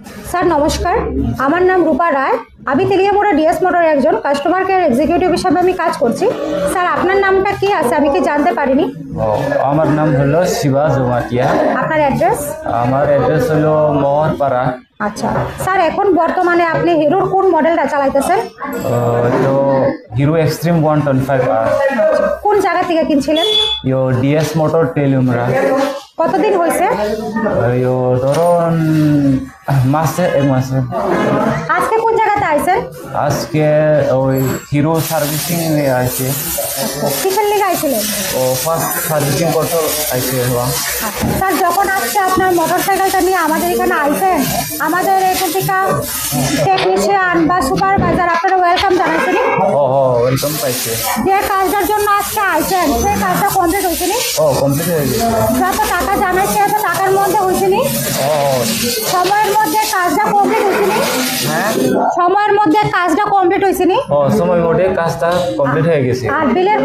Sir নমস্কার, আমার নাম রূপা রায়। আমি তেলিয়ামোড়া ডিএস মোটর একজন কাস্টমার কেয়ার এক্সিকিউটিভ হিসাবে আমি কাজ করছি। স্যার আপনার নামটা কি আছে আমি কি জানতে পারিনি? আমার নাম হলো শিবা জমাতিয়া। আপনার অ্যাড্রেস? আমার অ্যাড্রেস হলো মোহরপাড়া। আচ্ছা স্যার, এখন বর্তমানে আপনি হিরোর কোন মডেলটা চালাইতেছেন? তো হিরো এক্সট্রিম 125R। কোন জায়গা থেকে কিনছিলেন? ইয়ো ডিএস মোটর তেলিয়ামোড়া। কতদিন হয়েছে? ইয়ো ধরুন এক মাসে। আজকে কোন জায়গাতে আইছেন? আজকে ওই হিরো সার্ভিসিং আছে। কিসের লিগে আইছিলেন? ও ফার্স্ট সার্ভিসিং করতে আছে। স্যার যখন আজকে আপনার মোটর সাইকেলটা নিয়ে আমাদের এখানে আইছেন, আমাদের এখান থেকে টেকনিশিয়ান বা সুপারভাইজার আপনারা ওয়েলকাম জানাইছেন। ওয়েলকাম পাইছে। যে কাজটার জন্য আজকে আইছেন সেই কাজটা কমপ্লিট হয়েছে নি? কমপ্লিট হয়ে গেছে। যত টাকা জানাইছে এত টাকার মধ্যে হয়েছে নি? সময়ের মধ্যে কাজটা কমপ্লিট হয়েছে নি? হ্যাঁ, সময়ের মধ্যে কাজটা কমপ্লিট হয়েছে নি? সময় মধ্যে কাজটা কমপ্লিট হয়ে গেছে। আর বিলের